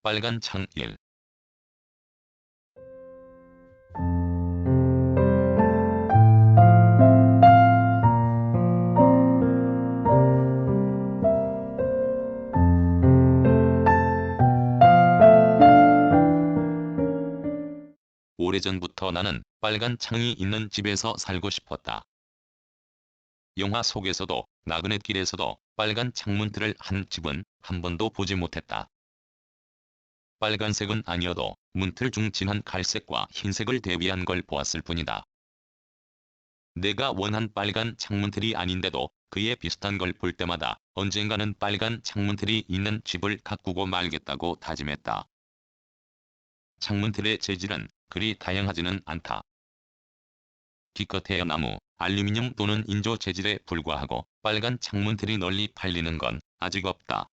빨간 창 1. 오래전부터 나는 빨간 창이 있는 집에서 살고 싶었다. 영화 속에서도 나그네길에서도 빨간 창문틀을 한 집은 한 번도 보지 못했다. 빨간색은 아니어도 문틀 중 진한 갈색과 흰색을 대비한 걸 보았을 뿐이다. 내가 원한 빨간 창문틀이 아닌데도 그에 비슷한 걸 볼 때마다 언젠가는 빨간 창문틀이 있는 집을 가꾸고 말겠다고 다짐했다. 창문틀의 재질은 그리 다양하지는 않다. 기껏해야 나무, 알루미늄 또는 인조 재질에 불과하고 빨간 창문틀이 널리 팔리는 건 아직 없다.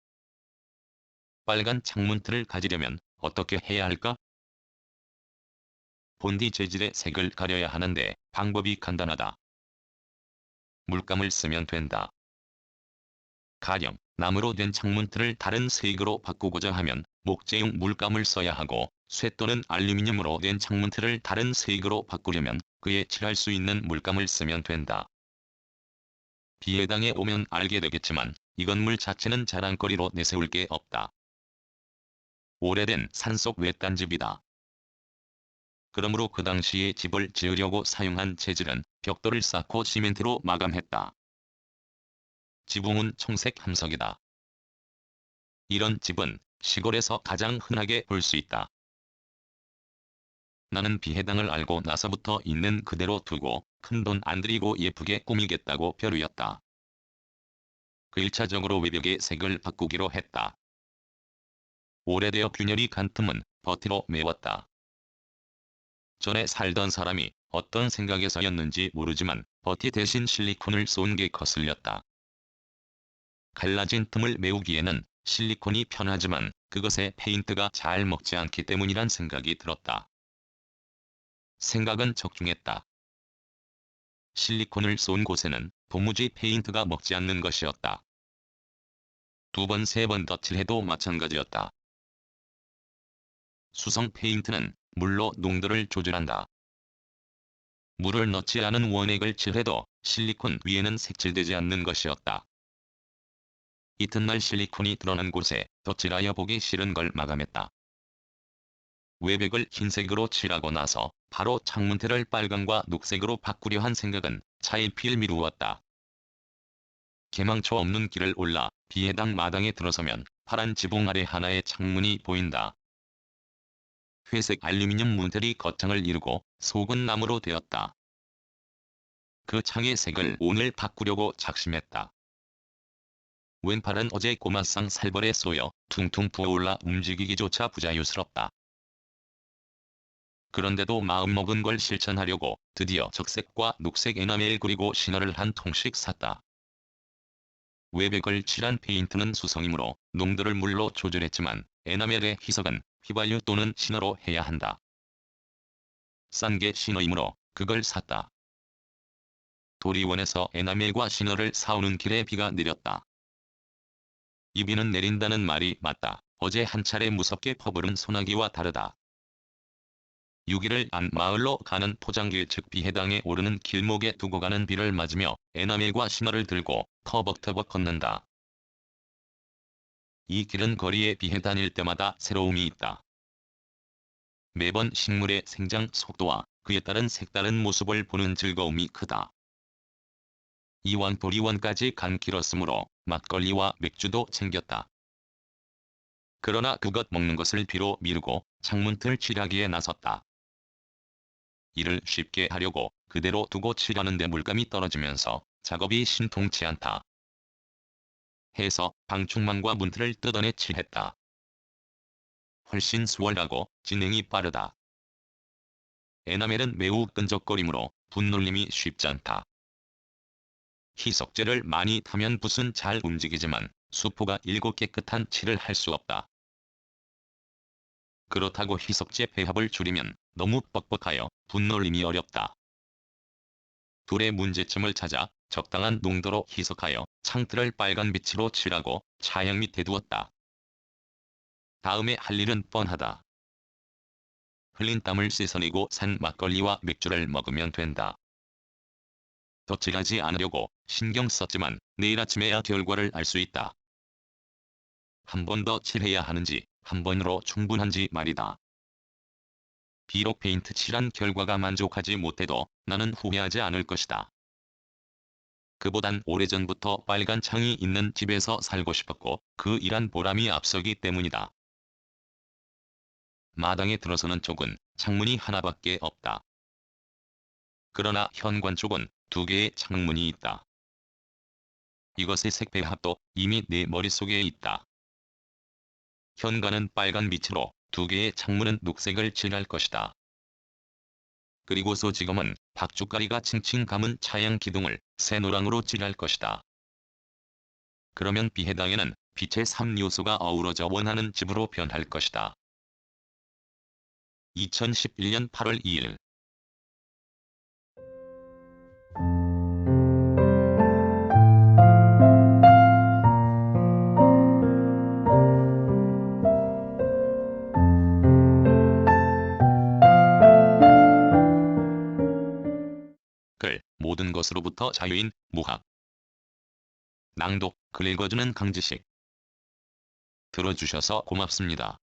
빨간 창문틀을 가지려면 어떻게 해야 할까? 본디 재질의 색을 가려야 하는데 방법이 간단하다. 물감을 쓰면 된다. 가령 나무로 된 창문틀을 다른 색으로 바꾸고자 하면 목재용 물감을 써야 하고 쇠 또는 알루미늄으로 된 창문틀을 다른 색으로 바꾸려면 그에 칠할 수 있는 물감을 쓰면 된다. 비해당에 오면 알게 되겠지만 이 건물 자체는 자랑거리로 내세울 게 없다. 오래된 산속 외딴집이다. 그러므로 그 당시에 집을 지으려고 사용한 재질은 벽돌을 쌓고 시멘트로 마감했다. 지붕은 청색 함석이다. 이런 집은 시골에서 가장 흔하게 볼 수 있다. 나는 비해당을 알고 나서부터 있는 그대로 두고 큰돈 안 들이고 예쁘게 꾸미겠다고 벼르였다. 그 1차적으로 외벽의 색을 바꾸기로 했다. 오래되어 균열이 간 틈은 버티로 메웠다. 전에 살던 사람이 어떤 생각에서였는지 모르지만 버티 대신 실리콘을 쏜 게 거슬렸다. 갈라진 틈을 메우기에는 실리콘이 편하지만 그것에 페인트가 잘 먹지 않기 때문이란 생각이 들었다. 생각은 적중했다. 실리콘을 쏜 곳에는 도무지 페인트가 먹지 않는 것이었다. 2번, 3번 덧칠해도 마찬가지였다. 수성 페인트는 물로 농도를 조절한다. 물을 넣지 않은 원액을 칠해도 실리콘 위에는 색칠되지 않는 것이었다. 이튿날 실리콘이 드러난 곳에 덧칠하여 보기 싫은 걸 마감했다. 외벽을 흰색으로 칠하고 나서 바로 창문틀을 빨강과 녹색으로 바꾸려 한 생각은 차일피일 미루었다. 개망초 없는 길을 올라 비해당 마당에 들어서면 파란 지붕 아래 하나의 창문이 보인다. 회색 알루미늄 문틀이 겉창을 이루고 속은 나무로 되었다. 그 창의 색을 오늘 바꾸려고 작심했다. 왼팔은 어제 꼬마상 살벌에 쏘여 퉁퉁 부어올라 움직이기조차 부자유스럽다. 그런데도 마음먹은 걸 실천하려고 드디어 적색과 녹색 에나멜 그리고 신화를 한 통씩 샀다. 외벽을 칠한 페인트는 수성이므로 농도를 물로 조절했지만 에나멜의 희석은 휘발유 또는 신화로 해야 한다. 싼 게 신화이므로 그걸 샀다. 도리원에서 에나멜과 신화를 사오는 길에 비가 내렸다. 이 비는 내린다는 말이 맞다. 어제 한 차례 무섭게 퍼부른 소나기와 다르다. 6일을 안 마을로 가는 포장길 즉 비해당에 오르는 길목에 두고 가는 비를 맞으며 에나멜과 신화를 들고 터벅터벅 걷는다. 이 길은 거리에 비해 다닐 때마다 새로움이 있다. 매번 식물의 생장 속도와 그에 따른 색다른 모습을 보는 즐거움이 크다. 이왕 도리원까지 간 길었으므로 막걸리와 맥주도 챙겼다. 그러나 그것 먹는 것을 뒤로 미루고 창문틀 칠하기에 나섰다. 이를 쉽게 하려고 그대로 두고 칠하는데 물감이 떨어지면서 작업이 신통치 않다. 해서 방충망과 문틀을 뜯어내 칠했다. 훨씬 수월하고 진행이 빠르다. 에나멜은 매우 끈적거리므로 분놀림이 쉽지 않다. 희석제를 많이 타면 붓은 잘 움직이지만 수포가 일고 깨끗한 칠을 할 수 없다. 그렇다고 희석제 배합을 줄이면 너무 뻑뻑하여 분놀림이 어렵다. 둘의 문제점을 찾아 적당한 농도로 희석하여 창틀을 빨간 빛으로 칠하고 차양 밑에 두었다. 다음에 할 일은 뻔하다. 흘린 땀을 씻어내고 산 막걸리와 맥주를 먹으면 된다. 덧칠하지 않으려고 신경 썼지만 내일 아침에야 결과를 알 수 있다. 한 번 더 칠해야 하는지 한 번으로 충분한지 말이다. 비록 페인트 칠한 결과가 만족하지 못해도 나는 후회하지 않을 것이다. 그보단 오래전부터 빨간 창이 있는 집에서 살고 싶었고 그 일한 보람이 앞서기 때문이다. 마당에 들어서는 쪽은 창문이 하나밖에 없다. 그러나 현관 쪽은 2개의 창문이 있다. 이것의 색배합도 이미 내 머릿속에 있다. 현관은 빨간 빛으로 2개의 창문은 녹색을 칠할 것이다. 그리고서 지금은 박주가리가 칭칭 감은 차양 기둥을 새노랑으로 칠할 것이다. 그러면 비해당에는 빛의 3요소가 어우러져 원하는 집으로 변할 것이다. 2011년 8월 2일 글, 모든 것으로부터 자유인 무학. 낭독, 글 읽어주는 강지식. 들어주셔서 고맙습니다.